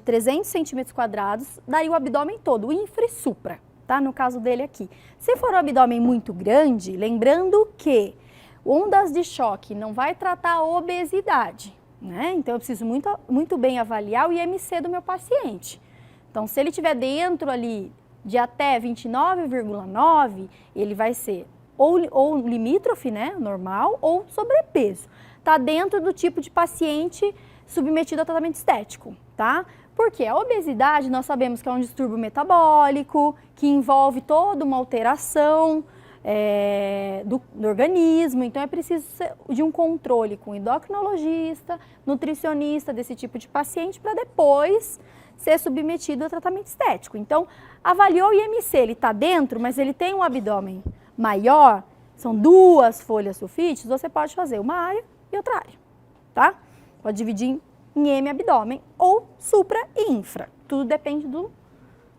300 centímetros quadrados, daí o abdômen todo, o infra e supra, tá? No caso dele aqui. Se for um abdômen muito grande, lembrando que ondas de choque não vai tratar a obesidade, né? Então eu preciso muito bem avaliar o IMC do meu paciente. Então se ele estiver dentro ali de até 29,9, ele vai ser ou limítrofe, né, normal, ou sobrepeso. Tá dentro do tipo de paciente submetido a tratamento estético, tá? Porque a obesidade nós sabemos que é um distúrbio metabólico, que envolve toda uma alteração do organismo, então é preciso de um controle com endocrinologista, nutricionista desse tipo de paciente para depois ser submetido a tratamento estético. Então, avaliou o IMC, ele está dentro, mas ele tem um abdômen maior, são 2 folhas sulfites, você pode fazer uma área e outra área, tá? Pode dividir em M abdômen ou supra e infra, tudo depende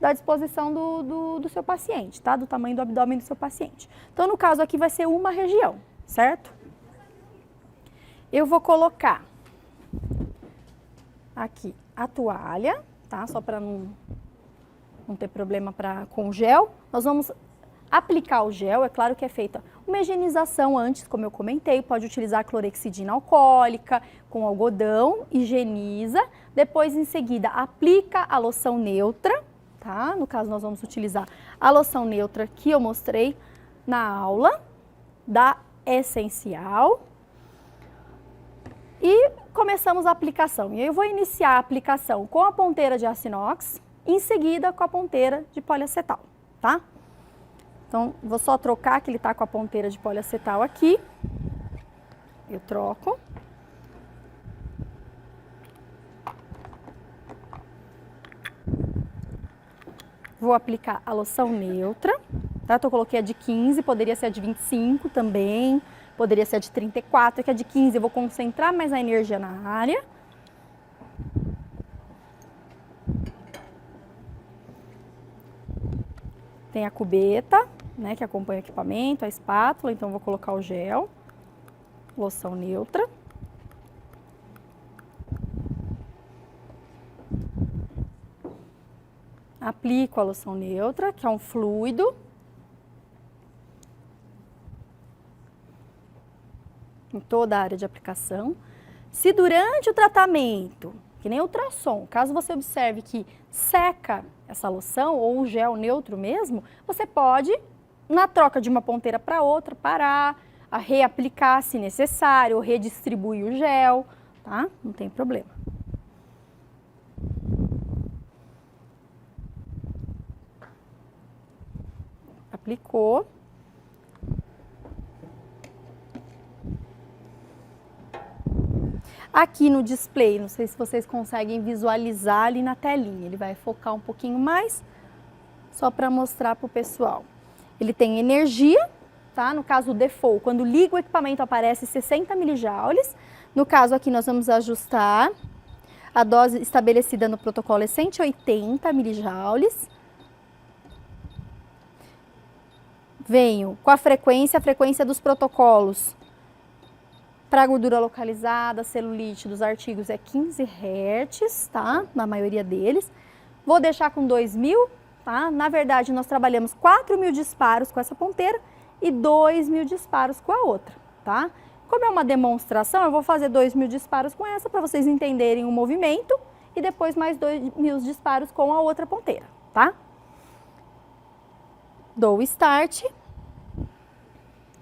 da disposição do seu paciente, tá? Do tamanho do abdômen do seu paciente. Então, no caso aqui vai ser uma região, certo? Eu vou colocar aqui a toalha, tá? Só para não ter problema com o gel. Nós vamos aplicar o gel, é claro que é feita uma higienização antes, como eu comentei, pode utilizar clorexidina alcoólica com algodão, higieniza, depois em seguida aplica a loção neutra, tá? No caso nós vamos utilizar a loção neutra que eu mostrei na aula da Essencial. E começamos a aplicação. E eu vou iniciar a aplicação com a ponteira de aço inox, em seguida com a ponteira de poliacetal, tá? Então, vou só trocar, que ele tá com a ponteira de poliacetal aqui. Eu troco. Vou aplicar a loção neutra, tá? Então, eu coloquei a de 15, poderia ser a de 25 também, poderia ser a de 34, que a de 15 eu vou concentrar mais a energia na área. Tem a cubeta, né, que acompanha o equipamento, a espátula, então vou colocar o gel, loção neutra. Aplico a loção neutra, que é um fluido. Em toda a área de aplicação. Se durante o tratamento, que nem ultrassom, caso você observe que seca essa loção ou o gel neutro mesmo, você pode, na troca de uma ponteira para outra, parar, a reaplicar se necessário, ou redistribuir o gel, tá? Não tem problema. Aplicou. Aqui no display, não sei se vocês conseguem visualizar ali na telinha, ele vai focar um pouquinho mais, só para mostrar para o pessoal. Ele tem energia, tá? No caso o default, quando liga o equipamento aparece 60 milijoules. No caso aqui nós vamos ajustar, a dose estabelecida no protocolo é 180 milijoules. Venho com a frequência dos protocolos. Para gordura localizada, celulite dos artigos é 15 Hz, tá? Na maioria deles. Vou deixar com 2.000, tá? Na verdade, nós trabalhamos 4.000 disparos com essa ponteira e 2.000 disparos com a outra, tá? Como é uma demonstração, eu vou fazer 2.000 disparos com essa para vocês entenderem o movimento e depois mais 2.000 disparos com a outra ponteira, tá? Dou o start.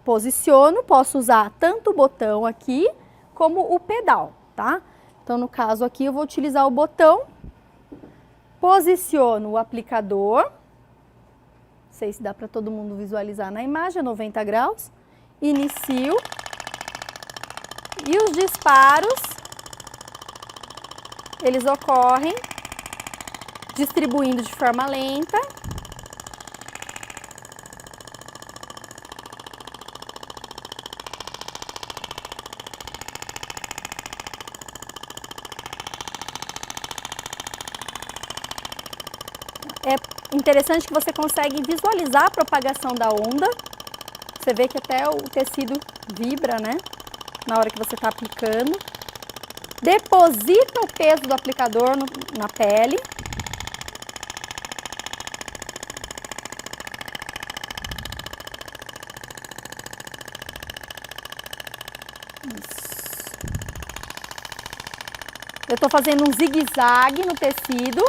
Posiciono, posso usar tanto o botão aqui como o pedal, tá? Então, no caso aqui, eu vou utilizar o botão, posiciono o aplicador, não sei se dá para todo mundo visualizar na imagem, a 90 graus, inicio, e os disparos, eles ocorrem distribuindo de forma lenta. É interessante que você consegue visualizar a propagação da onda. Você vê que até o tecido vibra, né? Na hora que você está aplicando. Deposita o peso do aplicador na pele. Eu estou fazendo um zigue-zague no tecido.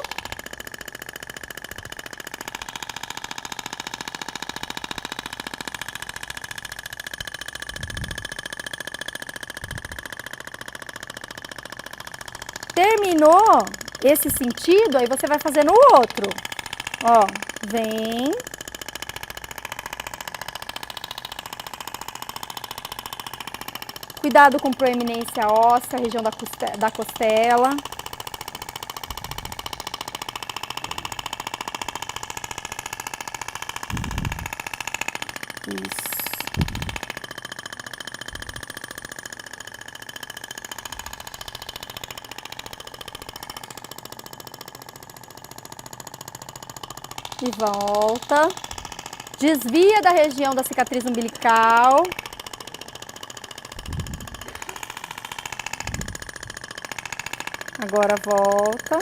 Terminou esse sentido, aí você vai fazer no outro. Ó, vem. Cuidado com proeminência óssea, região da costela. Isso. E volta. Desvia da região da cicatriz umbilical. Agora volta.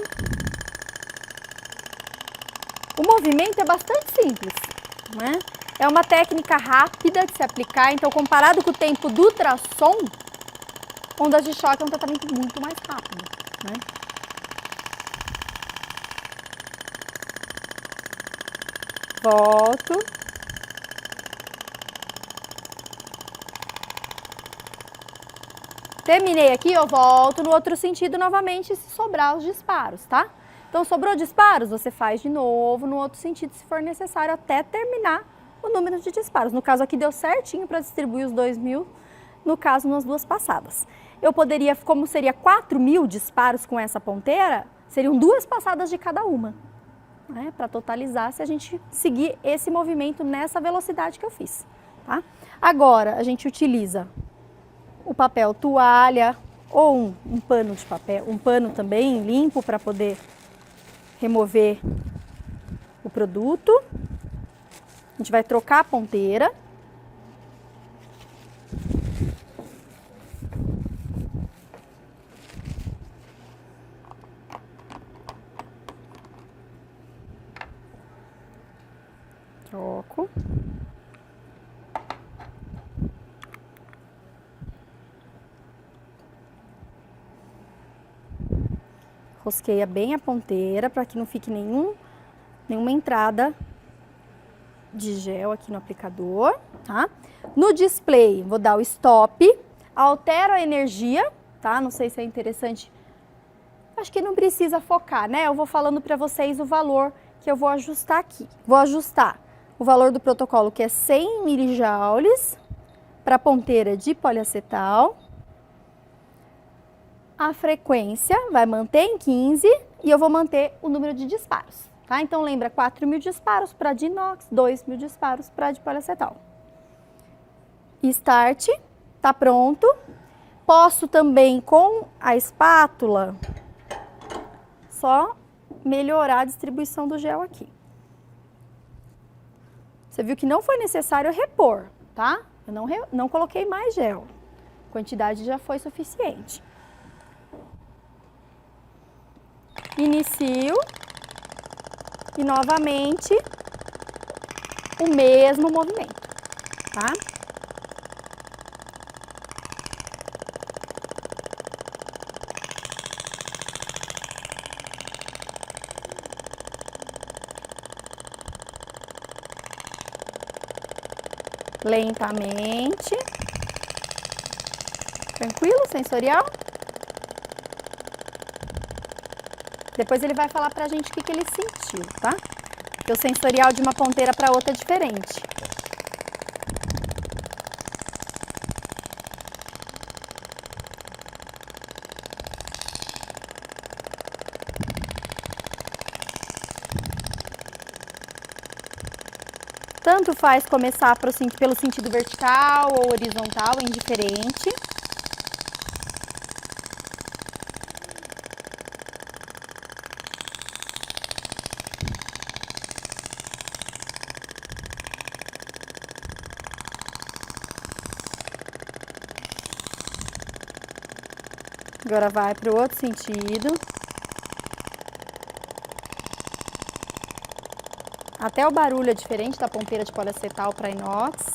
O movimento é bastante simples, né? É uma técnica rápida de se aplicar, então comparado com o tempo do ultrassom, ondas de choque é um tratamento muito mais rápido, né? Volto. Terminei aqui, eu volto no outro sentido novamente se sobrar os disparos, tá? Então, sobrou disparos, você faz de novo no outro sentido se for necessário até terminar o número de disparos. No caso aqui deu certinho para distribuir os 2.000, no caso nas duas passadas. Eu poderia, como seria 4.000 disparos com essa ponteira, seriam 2 passadas de cada uma, né? Para totalizar se a gente seguir esse movimento nessa velocidade que eu fiz, tá? Agora, a gente utiliza o papel toalha ou um pano de papel, um pano também limpo para poder remover o produto. A gente vai trocar a ponteira. Troco. Rosqueia bem a ponteira para que não fique nenhuma entrada de gel aqui no aplicador, tá? No display, vou dar o stop, altero a energia, tá? Não sei se é interessante, acho que não precisa focar, né? Eu vou falando para vocês o valor que eu vou ajustar aqui. Vou ajustar o valor do protocolo, que é 100 milijoules para ponteira de poliacetal. A frequência vai manter em 15 e eu vou manter o número de disparos, tá? Então, lembra, 4.000 disparos para de inox, 2.000 disparos para de poliacetal. Start, tá pronto. Posso também, com a espátula, só melhorar a distribuição do gel aqui. Você viu que não foi necessário repor, tá? Eu não coloquei mais gel. A quantidade já foi suficiente. Inicio e novamente o mesmo movimento, tá? Lentamente. Tranquilo, sensorial? Depois ele vai falar pra gente o que ele sentiu, tá? Porque o sensorial de uma ponteira para outra é diferente. Tanto faz começar pelo sentido vertical ou horizontal, é indiferente. Agora vai para o outro sentido. Até o barulho é diferente da ponteira de poliacetal para inox.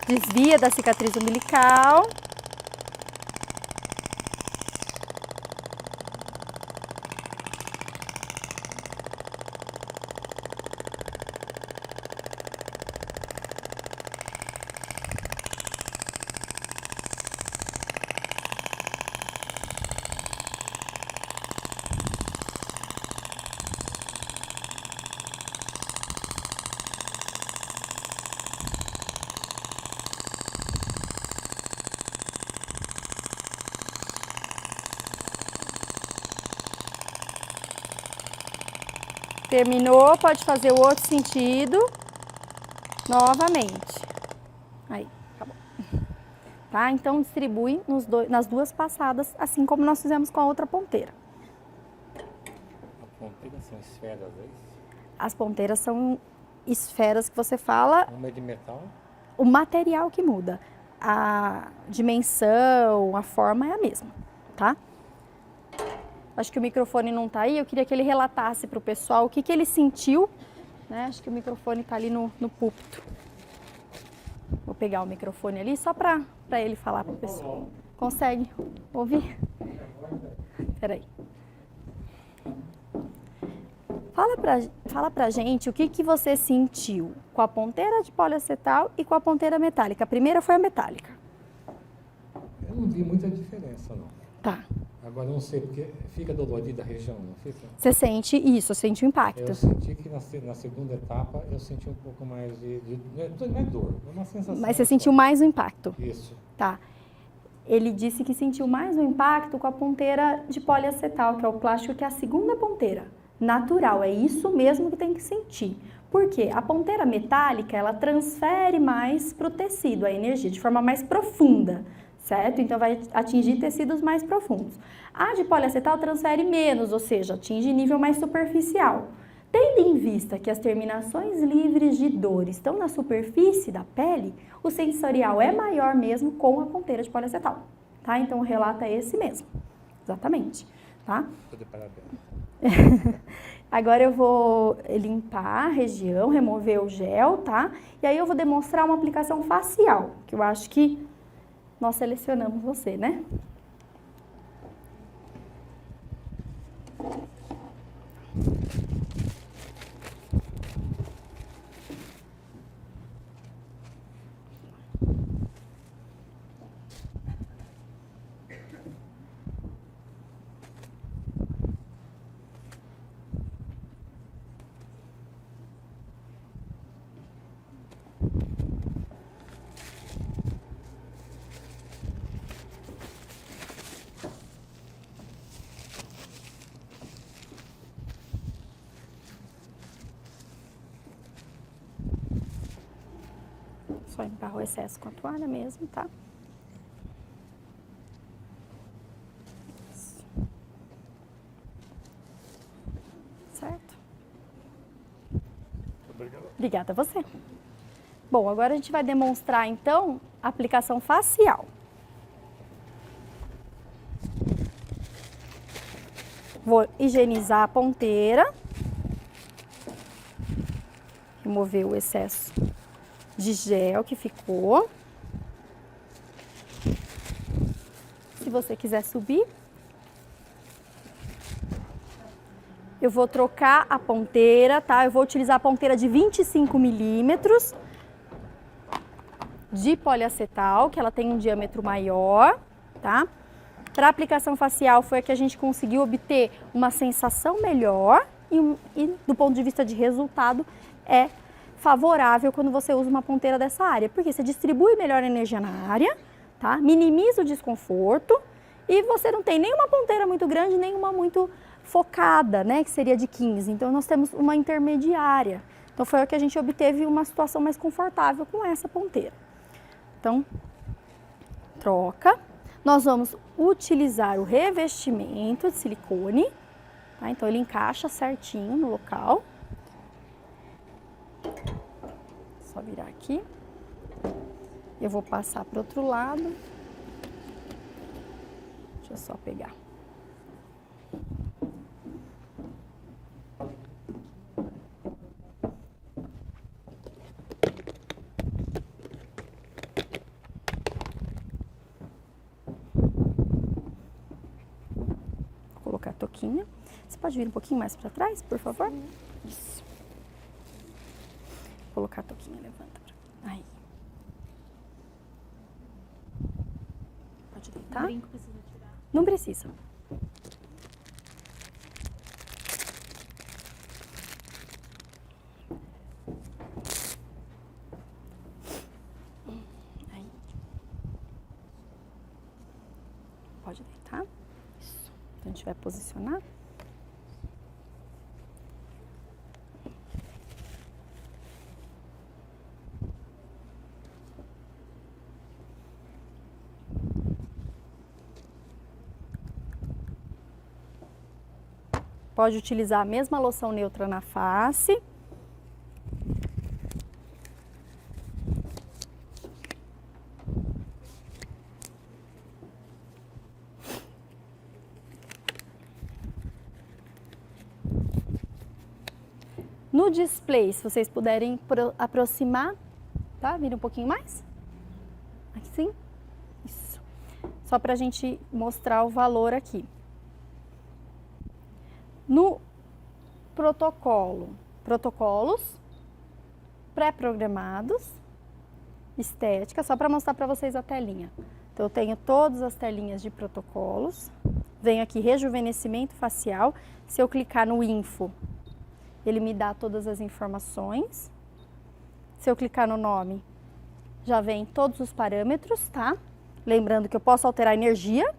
Desvia da cicatriz umbilical. Terminou, pode fazer o outro sentido novamente. Aí, acabou. Tá? Então, distribui nas duas passadas, assim como nós fizemos com a outra ponteira. As ponteiras são esferas, é isso? As ponteiras são esferas que você fala. Uma é de metal? O material que muda. A dimensão, a forma é a mesma, tá? Acho que o microfone não está aí, eu queria que ele relatasse para o pessoal o que ele sentiu, né? Acho que o microfone está ali no púlpito. Vou pegar o microfone ali só para ele falar para o pessoal. Consegue ouvir? Espera aí. Fala pra gente o que você sentiu com a ponteira de poliacetal e com a ponteira metálica. A primeira foi a metálica. Eu não vi muita diferença, não. Tá. Agora, eu não sei, porque fica dolorida a região, não fica? Você sente isso, sente o impacto. Eu senti que na segunda etapa eu senti um pouco mais não é dor, é uma sensação. Mas você sentiu mais o impacto. Isso. Tá. Ele disse que sentiu mais o impacto com a ponteira de poliacetal, que é o plástico que é a segunda ponteira. Natural, é isso mesmo que tem que sentir. Por quê? A ponteira metálica, ela transfere mais para o tecido a energia de forma mais profunda, certo? Então vai atingir tecidos mais profundos. A de poliacetal transfere menos, ou seja, atinge nível mais superficial. Tendo em vista que as terminações livres de dor estão na superfície da pele, o sensorial é maior mesmo com a ponteira de poliacetal, tá? Então o relato é esse mesmo, exatamente, tá? Tô de parabéns. Agora eu vou limpar a região, remover o gel, tá? E aí eu vou demonstrar uma aplicação facial, que eu acho que nós selecionamos você, né? Só limpar o excesso com a toalha mesmo, tá? Isso. Certo? Obrigado. Obrigada a você. Bom, agora a gente vai demonstrar, então, a aplicação facial. Vou higienizar a ponteira. Remover o excesso de gel que ficou. Se você quiser subir, eu vou trocar a ponteira, tá? Eu vou utilizar a ponteira de 25 milímetros de poliacetal, que ela tem um diâmetro maior, tá? Para aplicação facial foi a que a gente conseguiu obter uma sensação melhor e do ponto de vista de resultado é favorável quando você usa uma ponteira dessa área, porque você distribui melhor energia na área, tá? Minimiza o desconforto e você não tem nenhuma ponteira muito grande, nenhuma muito focada, né, que seria de 15. Então nós temos uma intermediária. Então foi o que a gente obteve uma situação mais confortável com essa ponteira. Então, troca. Nós vamos utilizar o revestimento de silicone. Tá? Então, ele encaixa certinho no local. Só virar aqui. Eu vou passar para o outro lado. Deixa eu só pegar. Vou colocar a touquinha. Você pode vir um pouquinho mais para trás, por favor? Isso. Vou colocar a touquinha, levanta. Aí. Pode deitar? O brinco precisa tirar. Não precisa. Aí. Pode deitar. Isso. Então, a gente vai posicionar. Pode utilizar a mesma loção neutra na face. No display, se vocês puderem aproximar, tá? Vira um pouquinho mais. Assim. Isso. Só pra gente mostrar o valor aqui. No protocolos pré-programados, estética, só para mostrar para vocês a telinha. Então, eu tenho todas as telinhas de protocolos, venho aqui rejuvenescimento facial, se eu clicar no info, ele me dá todas as informações, se eu clicar no nome, já vem todos os parâmetros, tá? Lembrando que eu posso alterar a energia.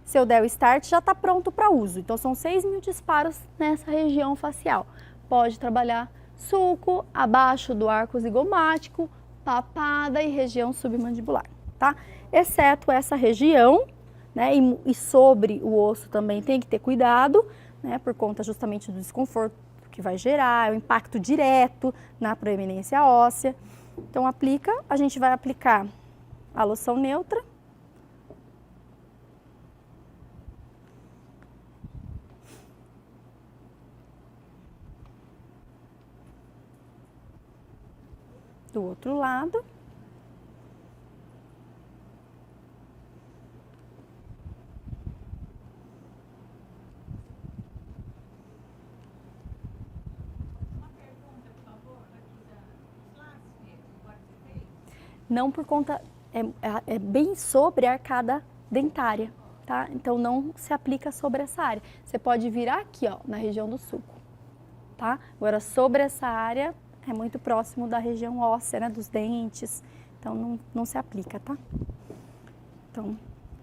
Se eu der o start, já está pronto para uso. Então, são 6.000 disparos nessa região facial. Pode trabalhar sulco, abaixo do arco zigomático, papada e região submandibular, tá? Exceto essa região, né? E sobre o osso também tem que ter cuidado, né? Por conta justamente do desconforto que vai gerar, o impacto direto na proeminência óssea. Então, a gente vai aplicar a loção neutra. Do outro lado. Uma pergunta, por favor, aqui da classe, agora você fez? Não por conta, é bem sobre a arcada dentária, tá? Então, não se aplica sobre essa área. Você pode virar aqui, ó, na região do sulco, tá? Agora, sobre essa área, é muito próximo da região óssea, né, dos dentes, então não se aplica, tá? Então,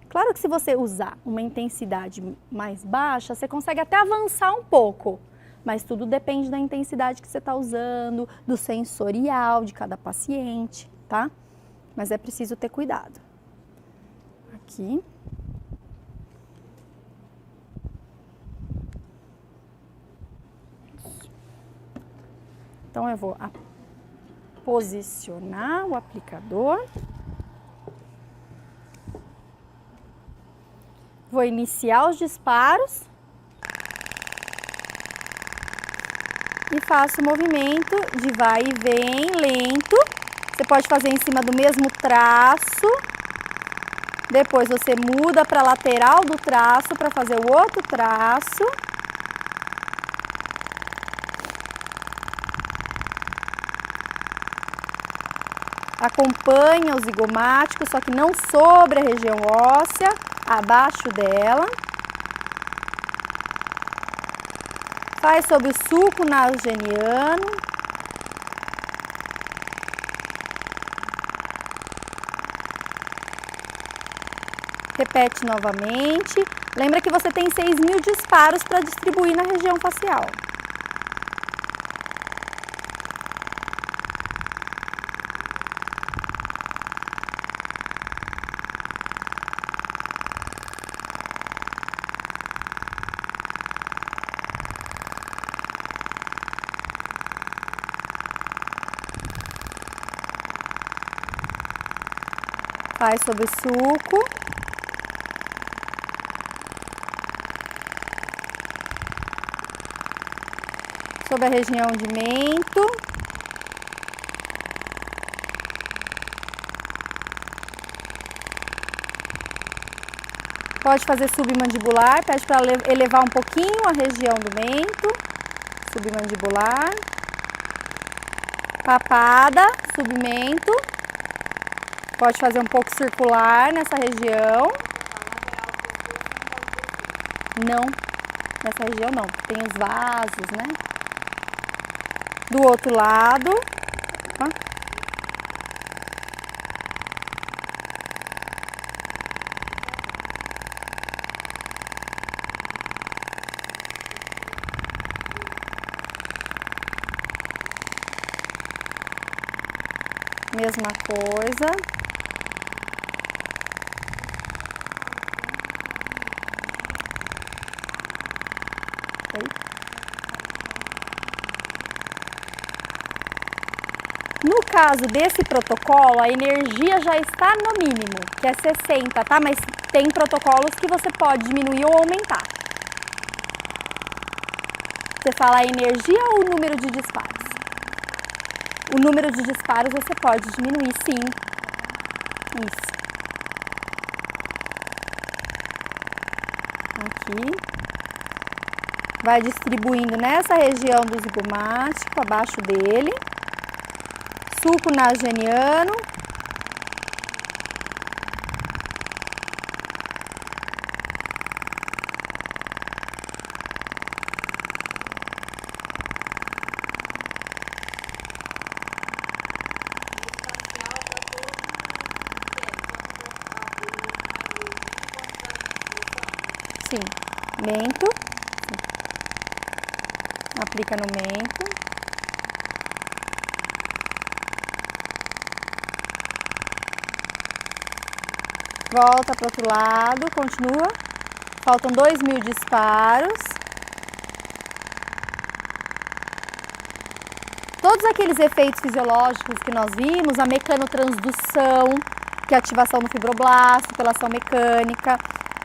claro que se você usar uma intensidade mais baixa, você consegue até avançar um pouco, mas tudo depende da intensidade que você está usando, do sensorial de cada paciente, tá? Mas é preciso ter cuidado. Aqui. Então, eu vou posicionar o aplicador. Vou iniciar os disparos. E faço o movimento de vai e vem, lento. Você pode fazer em cima do mesmo traço. Depois você muda para a lateral do traço para fazer o outro traço. Acompanha o zigomático, só que não sobre a região óssea, abaixo dela. Faz sobre o sulco nasogeniano. Repete novamente. Lembra que você tem 6.000 disparos para distribuir na região facial. Faz sobre o suco. Sobre a região de mento. Pode fazer submandibular, pede para elevar um pouquinho a região do mento. Submandibular. Papada, submento. Pode fazer um pouco circular nessa região. Não, nessa região não. Tem os vasos, né? Do outro lado. Ó. Mesma coisa. No caso desse protocolo, a energia já está no mínimo, que é 60, tá? Mas tem protocolos que você pode diminuir ou aumentar. Você fala a energia ou o número de disparos? O número de disparos você pode diminuir, sim. Isso. Aqui. Vai distribuindo nessa região do zigomático, abaixo dele. Suco nasogeniano. Sim, mento. Sim. Aplica no mento. Volta para o outro lado, continua. Faltam 2.000 disparos. Todos aqueles efeitos fisiológicos que nós vimos, a mecanotransdução, que é a ativação do fibroblasto pela ação mecânica,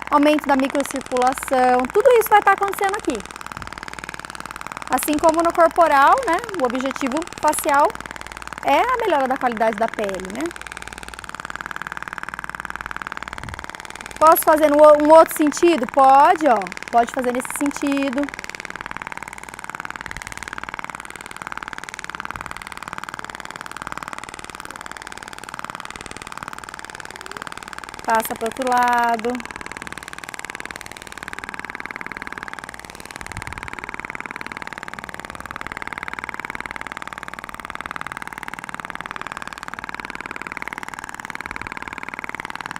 aumento da microcirculação, tudo isso vai estar acontecendo aqui. Assim como no corporal, né? O objetivo facial é a melhora da qualidade da pele, né? Posso fazer um outro sentido? Pode, ó. Pode fazer nesse sentido. Passa para o outro lado.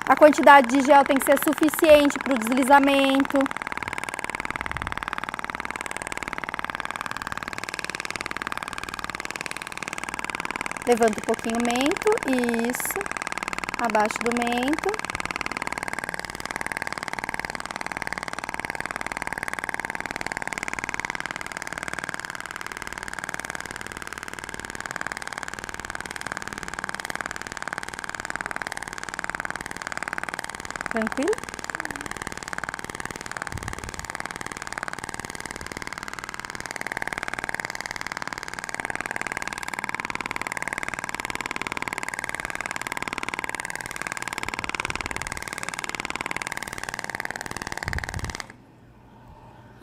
A quantidade de gel tem que ser suficiente para o deslizamento. Levanta um pouquinho o mento, isso. Abaixo do mento. Tranquilo?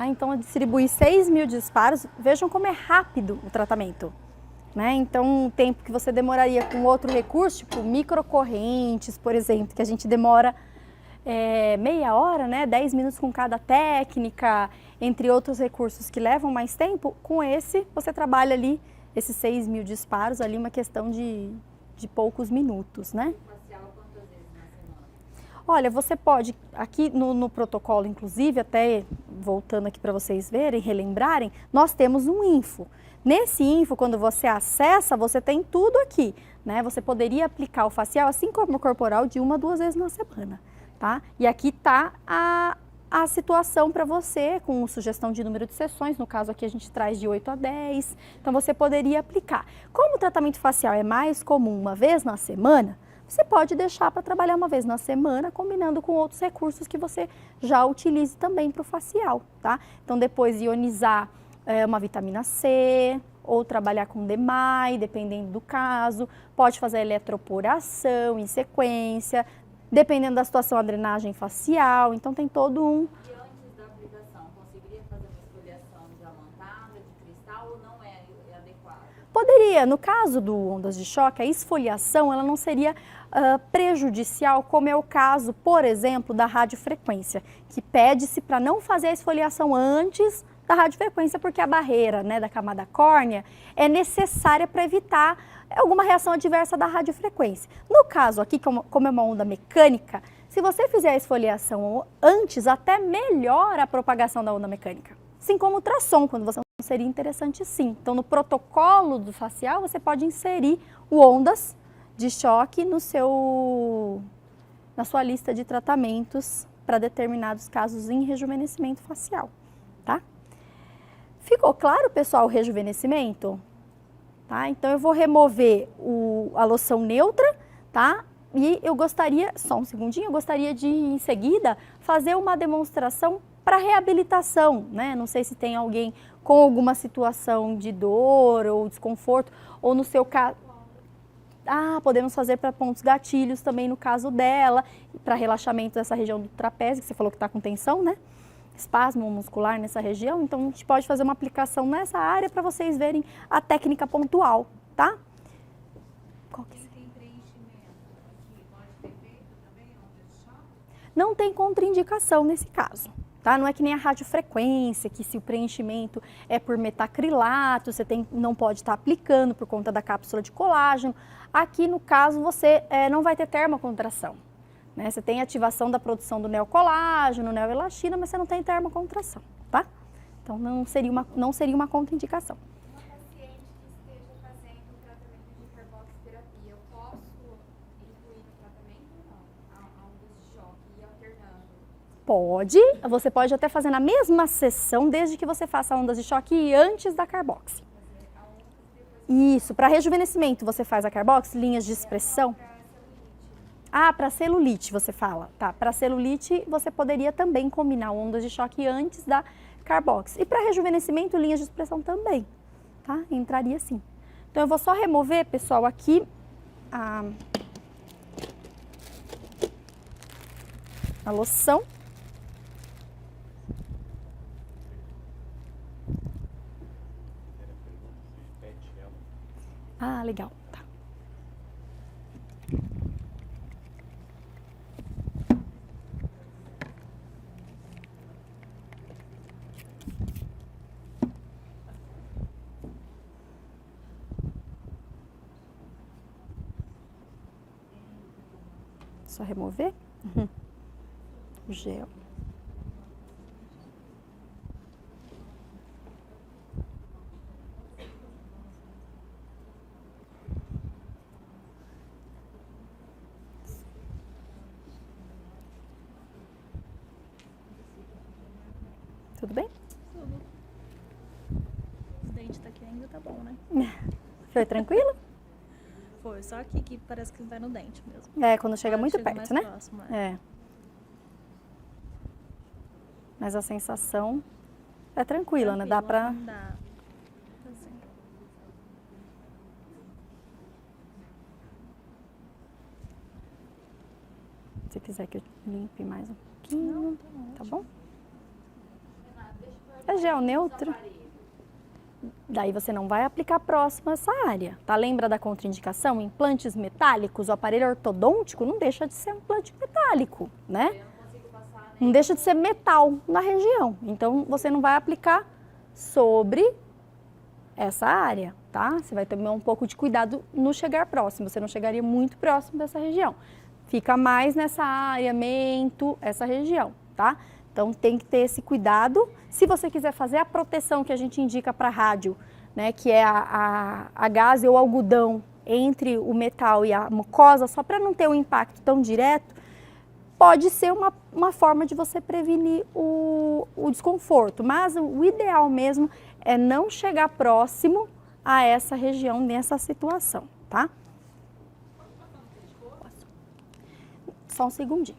Então, eu distribuí 6.000 disparos. Vejam como é rápido o tratamento, né? Então, o tempo que você demoraria com outro recurso, tipo microcorrentes, por exemplo, que a gente demora meia hora, né? 10 minutos com cada técnica, entre outros recursos que levam mais tempo, com esse você trabalha ali, esses 6.000 disparos ali, uma questão de poucos minutos, né? Olha, você pode, aqui no protocolo, inclusive, até voltando aqui para vocês verem, relembrarem, nós temos um info. Nesse info, quando você acessa, você tem tudo aqui, né? Você poderia aplicar o facial, assim como o corporal, de 1 a 2 vezes na semana, tá? E aqui tá a situação para você, com sugestão de número de sessões, no caso aqui a gente traz de 8 a 10, então você poderia aplicar. Como o tratamento facial é mais comum 1 vez na semana, você pode deixar para trabalhar uma vez na semana, combinando com outros recursos que você já utilize também para o facial, tá? Então, depois ionizar uma vitamina C, ou trabalhar com DMAI, dependendo do caso. Pode fazer eletroporação em sequência, dependendo da situação, a drenagem facial. Então, tem todo um... E antes da aplicação, conseguiria fazer uma esfoliação diamantada, de cristal, ou não é adequado? Poderia, no caso do ondas de choque, a esfoliação ela não seria prejudicial, como é o caso, por exemplo, da radiofrequência, que pede-se para não fazer a esfoliação antes da radiofrequência, porque a barreira, né, da camada córnea é necessária para evitar alguma reação adversa da radiofrequência. No caso aqui, como é uma onda mecânica, se você fizer a esfoliação antes, até melhora a propagação da onda mecânica. Assim como o ultrassom, quando você seria interessante sim. Então, no protocolo do facial, você pode inserir o ondas de choque na sua lista de tratamentos para determinados casos em rejuvenescimento facial, tá? Ficou claro, pessoal, o rejuvenescimento? Tá? Então, eu vou remover a loção neutra, tá? E eu gostaria, só um segundinho, eu gostaria de, em seguida, fazer uma demonstração para reabilitação, né? Não sei se tem alguém com alguma situação de dor ou desconforto, ou no seu caso... podemos fazer para pontos gatilhos também no caso dela, para relaxamento dessa região do trapézio, que você falou que está com tensão, né? Espasmo muscular nessa região, então a gente pode fazer uma aplicação nessa área para vocês verem a técnica pontual, tá? Qual que é? Tem preenchimento aqui, pode ter feito também ondas de choque? Não tem contraindicação nesse caso, tá? Não é que nem a radiofrequência, que se o preenchimento é por metacrilato, você não pode estar aplicando por conta da cápsula de colágeno. Aqui, no caso, você não vai ter termocontração. Né? Você tem ativação da produção do neocolágeno, neoelastina, mas você não tem termocontração, tá? Então, não seria uma contraindicação. Uma paciente que esteja fazendo o tratamento de carboxiterapia, eu posso incluir no tratamento ou não? A ondas de choque e ir alternando? Pode, você pode até fazer na mesma sessão, desde que você faça ondas de choque antes da carboxi. Isso, para rejuvenescimento você faz a carboxi, linhas de expressão. Para celulite você fala, tá? Para celulite você poderia também combinar ondas de choque antes da carboxi. E para rejuvenescimento, linhas de expressão também, tá? Entraria sim. Então eu vou só remover, pessoal, aqui a loção. Legal. Tá. Só remover o gel. Tudo bem? Tudo. Os dentes tá aqui ainda tá bom, né? Foi tranquilo? Foi, só aqui que parece que vai no dente mesmo. Quando chega muito Chega perto, mais né? próximo, Mas a sensação é tranquila, né? Dá pra... Dá. Assim. Se quiser que eu limpe mais um pouquinho, Não, tá bom? É gel neutro. Daí você não vai aplicar próximo a essa área, tá? Lembra da contraindicação? Implantes metálicos, o aparelho ortodôntico não deixa de ser um implante metálico, né? Não deixa de ser metal na região. Então, você não vai aplicar sobre essa área, tá? Você vai ter um pouco de cuidado no chegar próximo. Você não chegaria muito próximo dessa região. Fica mais nessa área, mento, essa região, tá? Então, tem que ter esse cuidado. Se você quiser fazer a proteção que a gente indica para rádio, né, que é a gaze ou algodão entre o metal e a mucosa, só para não ter um impacto tão direto, pode ser uma forma de você prevenir o desconforto. Mas o ideal mesmo é não chegar próximo a essa região, nessa situação, tá? Só um segundinho.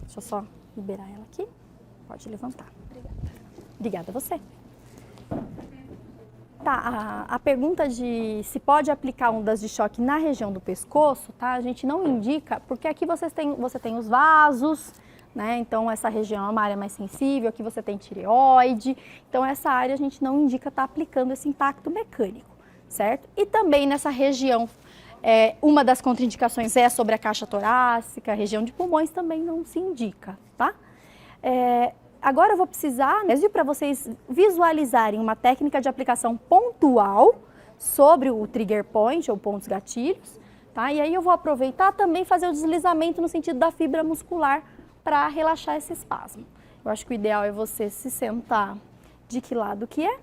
Deixa eu só liberar ela aqui. Pode levantar. Obrigada a você. Tá, a pergunta de se pode aplicar ondas de choque na região do pescoço, tá? A gente não indica, porque aqui você tem os vasos, né? Então essa região é uma área mais sensível, aqui você tem tireoide, então essa área a gente não indica estar aplicando esse impacto mecânico, certo? E também nessa região, uma das contraindicações é sobre a caixa torácica, a região de pulmões também não se indica, tá? Agora eu vou precisar para vocês visualizarem uma técnica de aplicação pontual sobre o trigger point ou pontos gatilhos, tá? E aí eu vou aproveitar também fazer o deslizamento no sentido da fibra muscular para relaxar esse espasmo. Eu acho que o ideal é você se sentar de que lado que é?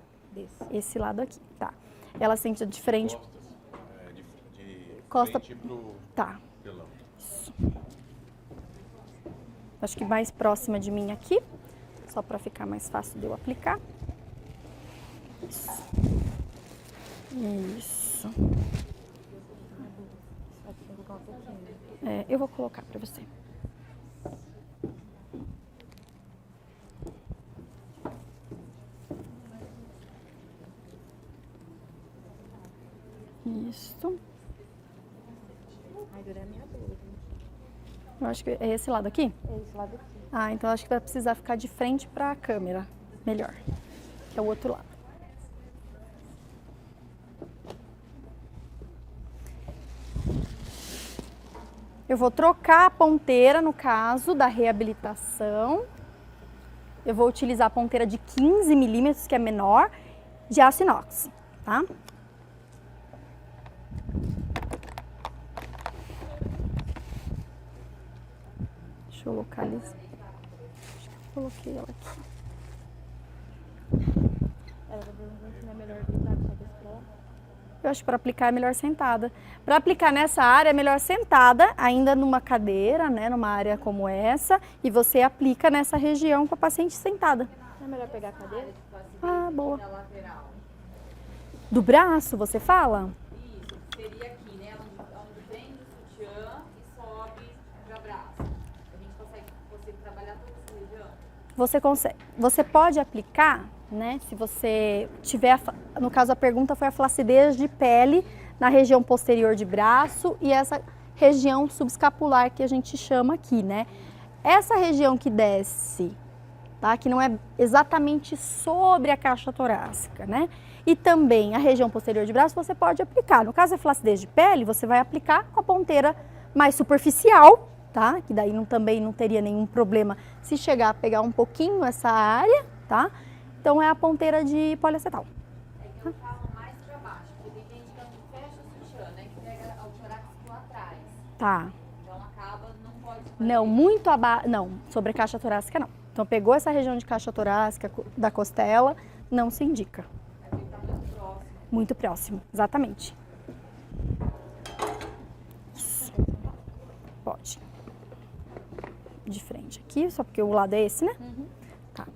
Esse lado aqui, tá? Ela senta de frente. Costa frente pro tá. telão. Isso. Acho que mais próxima de mim aqui. Só para ficar mais fácil de eu aplicar. Isso. Isso. Eu vou colocar para você. Isso. Eu acho que é esse lado aqui? É esse lado aqui. Ah, então acho que vai precisar ficar de frente para a câmera. Melhor. Que é o outro lado. Eu vou trocar a ponteira, no caso da reabilitação. Eu vou utilizar a ponteira de 15 milímetros, que é menor, de aço inox, tá? Deixa eu localizar. Acho que eu coloquei ela aqui. Ela tá perguntando se não é melhor deitar com a cabeça pra lá. Eu acho que para aplicar é melhor sentada. Para aplicar nessa área é melhor sentada, ainda numa cadeira, né, numa área como essa, e você aplica nessa região com a paciente sentada. Não é melhor pegar a cadeira? Ah, boa. Na lateral. Do braço, você fala? Isso, seria aqui, né? Onde vem do sutiã e sobe para braço. A gente consegue trabalhar toda essa região? Você consegue. Você pode aplicar, né? Se você tiver, no caso a pergunta foi a flacidez de pele na região posterior de braço e essa região subescapular que a gente chama aqui, né? Essa região que desce, tá? Que não é exatamente sobre a caixa torácica, né? E também a região posterior de braço você pode aplicar. No caso da flacidez de pele, você vai aplicar com a ponteira mais superficial, tá? Que daí também não teria nenhum problema se chegar a pegar um pouquinho essa área, tá? Então é a ponteira de poliacetal. É que eu falo mais para baixo, porque tem gente que não fecha o sutiã, né? Que pega o tórax lá atrás. Tá. Então acaba, não pode fazer. Não, muito abaixo, não, sobre a caixa torácica não. Então pegou essa região de caixa torácica da costela, não se indica. Vai ficar muito próximo. Muito próximo, exatamente. Isso. Pode. De frente aqui, só porque o lado é esse, né? Uhum. Tá.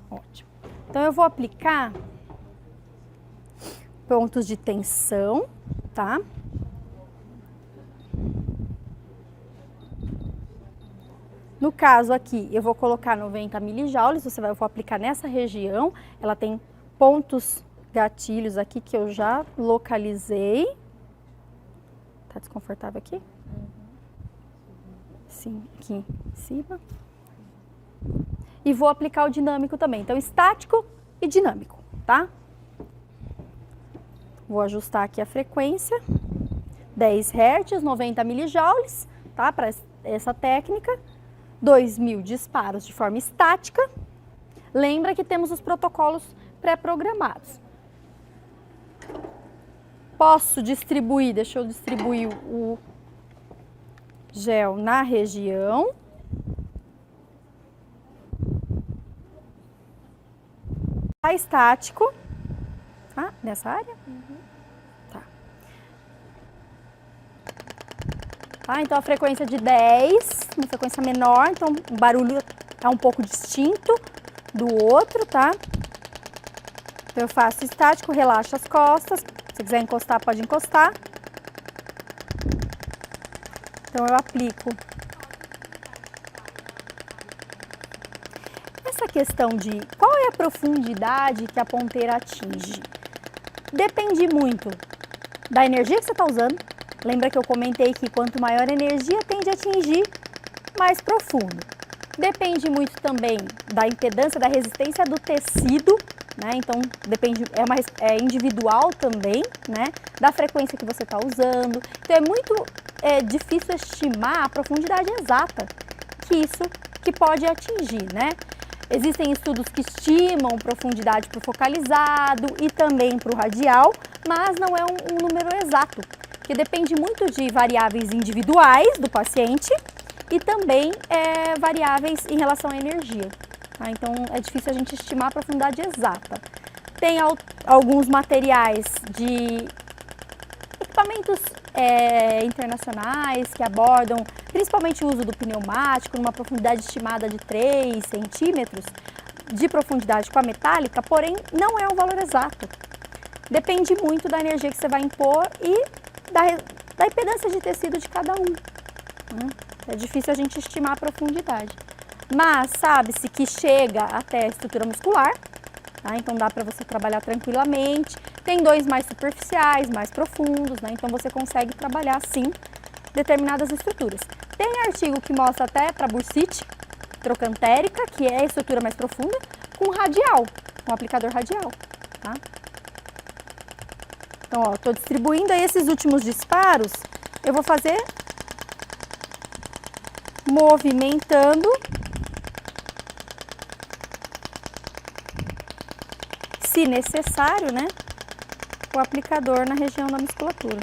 Ótimo. Então eu vou aplicar pontos de tensão, tá? No caso aqui, eu vou colocar 90 milijoules, eu vou aplicar nessa região, ela tem pontos gatilhos aqui que eu já localizei. Tá desconfortável aqui? Sim, aqui em cima. E vou aplicar o dinâmico também, então estático e dinâmico, tá? Vou ajustar aqui a frequência, 10 Hz, 90 milijoules, tá? Para essa técnica. 2.000 disparos de forma estática. Lembra que temos os protocolos pré-programados. Posso distribuir, deixa eu distribuir o gel na região. Tá estático, tá? Nessa área? Tá. Tá, então a frequência de 10, uma frequência menor, então o barulho é um pouco distinto do outro, tá? Então eu faço estático, relaxo as costas, se quiser encostar, pode encostar. Então eu aplico essa questão de qual é a profundidade que a ponteira atinge, depende muito da energia que você está usando. Lembra que eu comentei que quanto maior a energia, tende a atingir mais profundo. Depende muito também da impedância, da resistência do tecido, né? Então, depende, é individual também, né? Da frequência que você está usando. Então, é muito difícil estimar a profundidade exata que pode atingir, né? Existem estudos que estimam profundidade para o focalizado e também para o radial, mas não é um número exato, que depende muito de variáveis individuais do paciente e também variáveis em relação à energia. Tá? Então, é difícil a gente estimar a profundidade exata. Tem alguns materiais de equipamentos internacionais que abordam principalmente o uso do pneumático numa profundidade estimada de 3 centímetros de profundidade com a metálica, porém não é um valor exato. Depende muito da energia que você vai impor e da impedância de tecido de cada um. É difícil a gente estimar a profundidade. Mas sabe-se que chega até a estrutura muscular, tá? Então dá para você trabalhar tranquilamente. Tem dores mais superficiais, mais profundos, né? Então você consegue trabalhar sim determinadas estruturas. Tem artigo que mostra até para bursite trocantérica, que é a estrutura mais profunda, com radial, com aplicador radial, tá? Então, ó, estou distribuindo aí esses últimos disparos, eu vou fazer movimentando, se necessário, né, o aplicador na região da musculatura.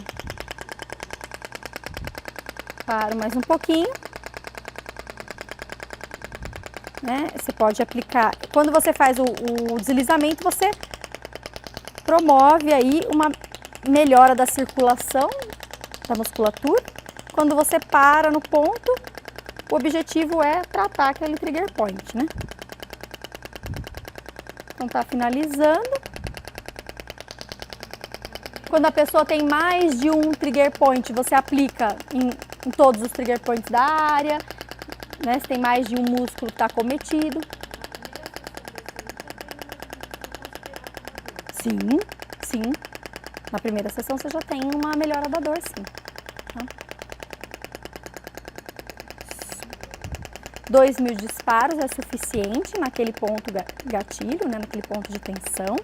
Paro mais um pouquinho, né, você pode aplicar, quando você faz o deslizamento, você promove aí uma melhora da circulação da musculatura. Quando você para no ponto, o objetivo é tratar aquele trigger point, né? Então tá finalizando. Quando a pessoa tem mais de um trigger point, você aplica em todos os trigger points da área, né? Se tem mais de um músculo que está cometido. Sim, sim. Na primeira sessão você já tem uma melhora da dor, sim. Tá? 2.000 disparos é suficiente naquele ponto gatilho, né? Naquele ponto de tensão.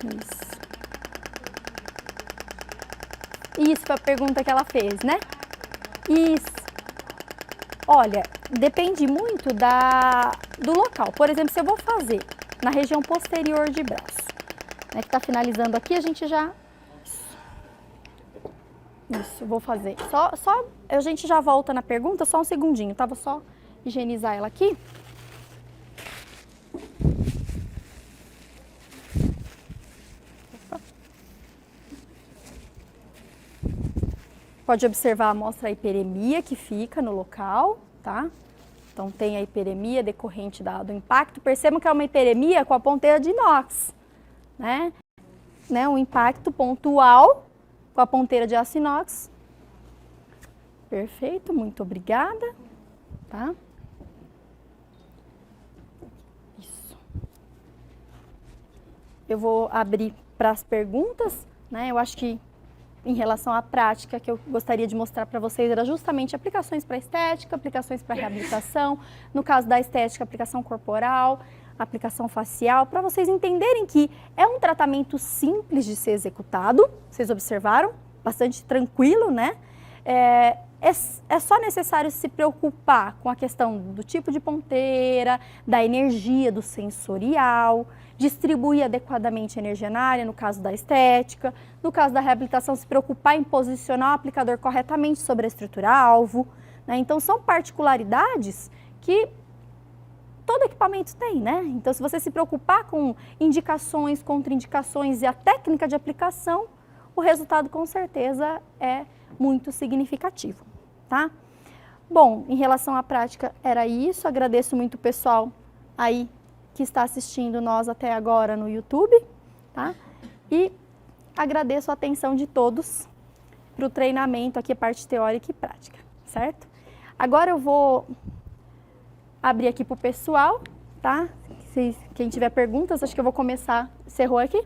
Isso. Isso foi a pergunta que ela fez, né? Isso. Olha, depende muito do local. Por exemplo, se eu vou fazer na região posterior de braço, né, que está finalizando aqui, a gente já... Isso, vou fazer. A gente já volta na pergunta, só um segundinho, tá? Vou só higienizar ela aqui. Pode observar, mostra a hiperemia que fica no local, tá? Então tem a hiperemia decorrente do impacto. Percebam que é uma hiperemia com a ponteira de inox, né? Um impacto pontual com a ponteira de aço inox. Perfeito, muito obrigada, tá? Isso. Eu vou abrir para as perguntas, né? Eu acho que em relação à prática que eu gostaria de mostrar para vocês era justamente aplicações para estética, aplicações para reabilitação, no caso da estética, aplicação corporal, aplicação facial, para vocês entenderem que é um tratamento simples de ser executado, vocês observaram? Bastante tranquilo, né? É só necessário se preocupar com a questão do tipo de ponteira, da energia, do sensorial, distribuir adequadamente a energia na área, no caso da estética. No caso da reabilitação, se preocupar em posicionar o aplicador corretamente sobre a estrutura-alvo, né? Então, são particularidades que todo equipamento tem, né? Então, se você se preocupar com indicações, contraindicações e a técnica de aplicação, o resultado com certeza é muito significativo, tá? Bom, em relação à prática era isso, agradeço muito o pessoal aí que está assistindo nós até agora no YouTube, tá? E agradeço a atenção de todos para o treinamento aqui, a parte teórica e prática, certo? Agora eu vou abrir aqui pro pessoal, tá? Quem tiver perguntas, acho que eu vou começar. Cerrou aqui?